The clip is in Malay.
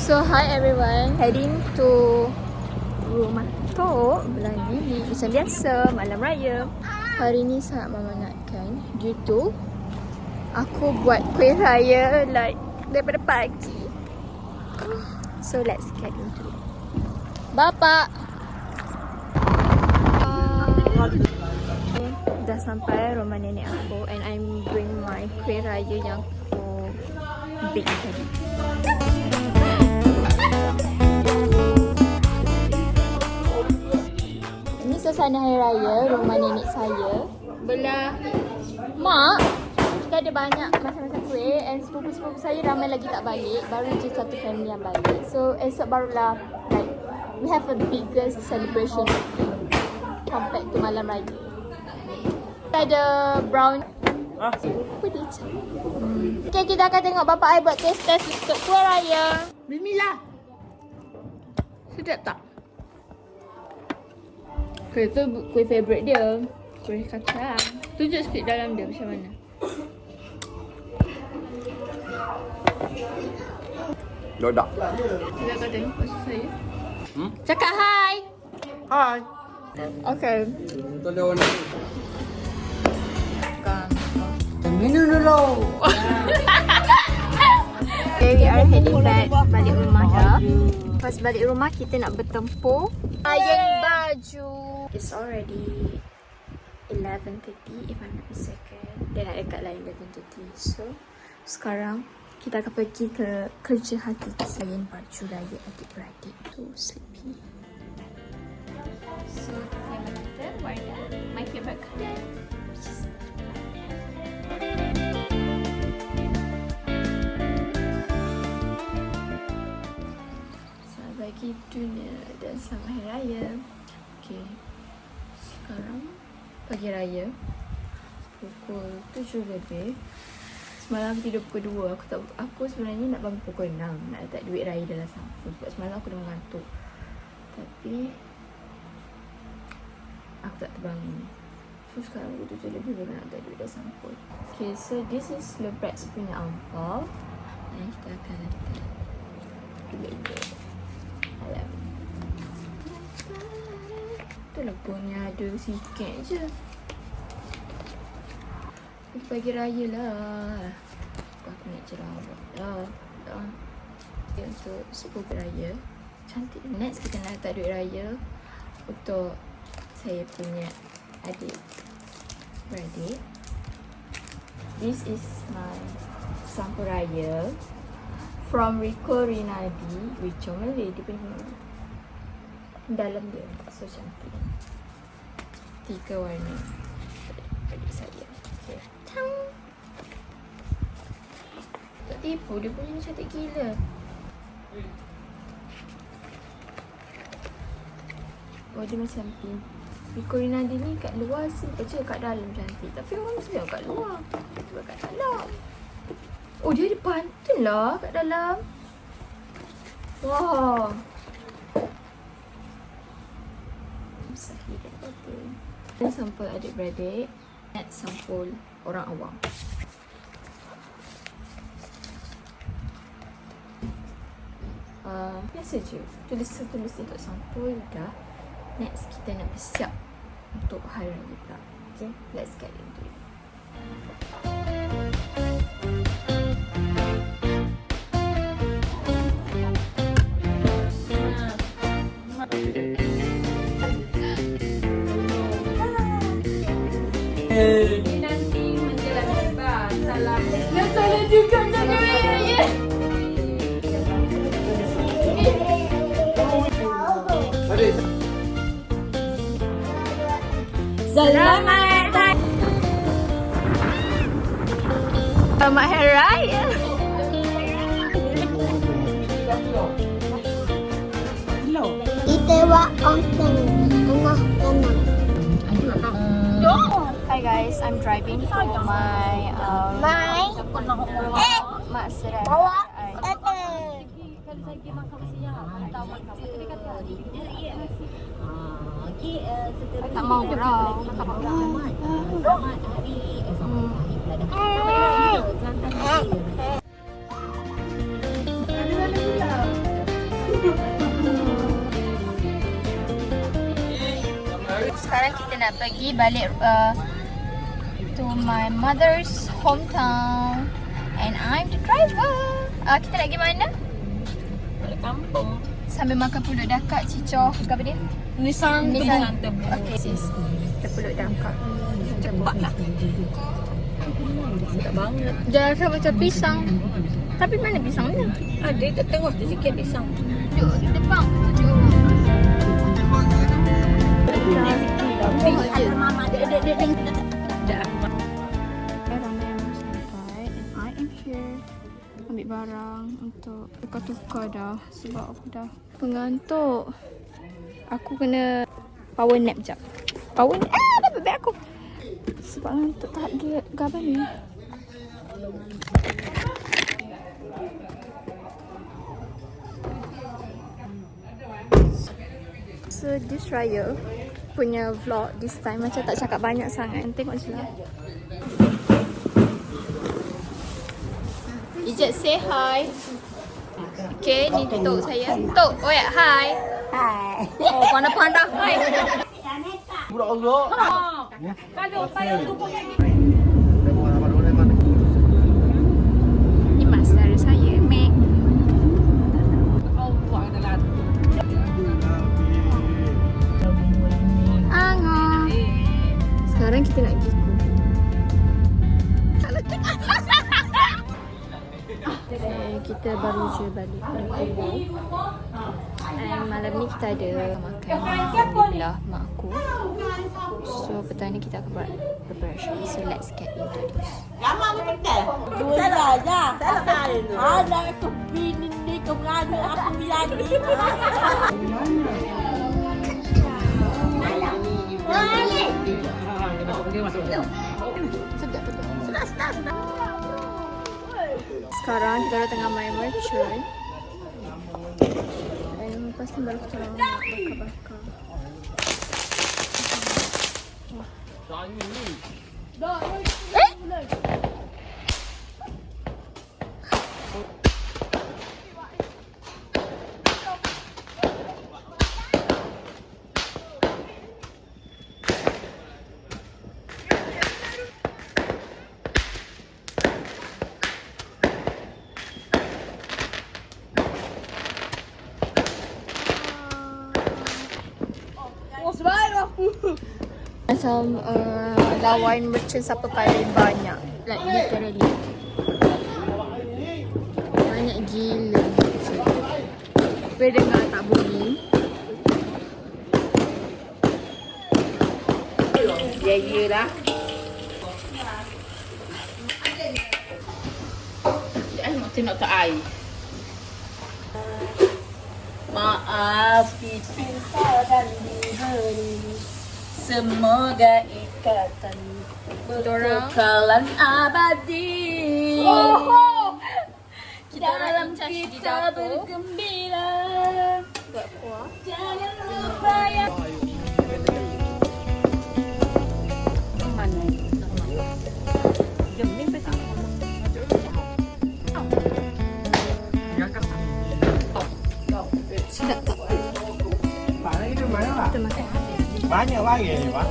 So hi everyone, heading to rumah Tok bulan ini. Macam biasa, malam raya. Hari ni sangat memenatkan due to aku buat kuih raya like daripada pagi. So let's get into it. Bapak! Dah sampai rumah nenek aku and I'm bring my kuih raya yang aku bake tadi. Ini suasana hari raya rumah nenek saya. Belah mak, kita ada banyak macam-macam kuih and sepupu-sepupu saya ramai lagi tak balik. Baru je satu family yang balik. So esok barulah like we have a biggest celebration compared to malam raya. Kita ada brown putih. Okay, kita akan tengok bapak I buat test untuk kuih raya. Bismillah. Sedap tak? Kuih tu kuih favourite dia. Kuih kacang. Tunjuk sikit dalam dia macam mana. Dodak. Kita akan tengok pasal saya. Cakap hi. Hai. Okay. Tu ada warna. Minum dulu. Okay, we are heading back balik rumah dah. Pas balik rumah kita nak bertempur iron baju. It's already 11:30 if I'm not mistaken. Dia nak dekat lah 11:30. So sekarang kita akan pergi ke kerja hati iron baju raya adik-beradik tu sleepy. So tema kita warna my favorite colour, which is bagi dunia dan selamat hari raya. Okay, sekarang pagi raya pukul 7 lebih. Semalam aku tidur pukul 2. Aku sebenarnya nak bangun pukul 6 nak letak duit raya dalam sampul sebab semalam aku dah mengantuk. Tapi aku tak terbangun. So sekarang pukul 7 lebih baru nak letak duit dalam sampul. Okay, so this is Lebrex punya ampau. Dan kita akan letak duit dia. Itulah punya ada sikit je. Pagi raya lah. Aku nak jerawat lah. Untuk sepupu raya. Cantik. Next kita nak letak duit raya untuk saya punya adik beradik. This is my sampul raya from Rico Rinaldi. Comel dia punya dalam dia. So cantik. 3 warna adik saya. Okay. Tang. Tak tipu, dia punya ni cantik gila. Oh, dia macam pink. Rico Rinaldi ni kat luar simple je, kat dalam cantik. Tapi orang mesti tengok kat luar. Cuba kat dalam. Oh, dia ada pantun lah kat dalam. Wow. Ini sampul adik-beradik. Next sampul orang awam. Biasa je. Tulis untuk sampul dah. Next kita nak bersiap untuk hari raya pula. Okay, let's get into it. Nanti menjelang lebar. Salam. Dan salah juga jangan raya. Selamat hari raya. Itewa onteng tengah tenang. Hi guys, I'm driving for my mak serai. Bawa tak mau gurau. Sekarang kita nak pergi balik to my mother's hometown and I'm the driver. Kita nak pergi mana? Balik kampung. Sambil makan pulut dakak, cicoh, apa dia? Nissan Nissan. Tebu. Okay sis, kita pulut dakak. Cepatlah. Sedap banget. Dia rasa macam pisang. Tapi mana pisangnya? Ada kat tengah tu sikit pisang. Duduk di depan. Ada mama, ada. Dah. Ramai yang sampai and I am here ambil barang untuk tukar-tukar dah sebab aku dah pengantuk. Aku kena power nap jap. Power nap? Dapat beg aku. Sebab ngantuk tak ada gaban ni. So this raya punya vlog this time macam tak cakap banyak sangat. Tengok je lah. Ijat say hi. Okay, ni Tok saya. Tok, oh ya, hi. Hai. Oh, pandai-pandai. Hi. Ni mas saudara saya, Mac. Angah. Sekarang kita nak pergi Kubu. Kita baru je balik dari Kubu. And malam ni kita ada makan alhamdulillah mak aku. So petang ni kita akan buat preparation. So let's get into this. Salah aja. Ada aku bini ni kau berani aku lagi. Sedap betul. Sekarang kita dah tengah main merchant. Dan lepas ni baru kita nak bakar-bakar. Macam lawan merchant siapa paling banyak. Like literally banyak gila. Boleh dengar tak bunyi? Ya lah. Nak tengok tak air. Maaf kita dan diberi. Semoga ikatan berkekalan abadi. Dalam kita bergembira. Jangan lupa ya. Mana? Jom ni pasti. Sedap tak? Bạn ấy cái máy là Kita makan. bán nhiều bao nhiêu vậy bạn?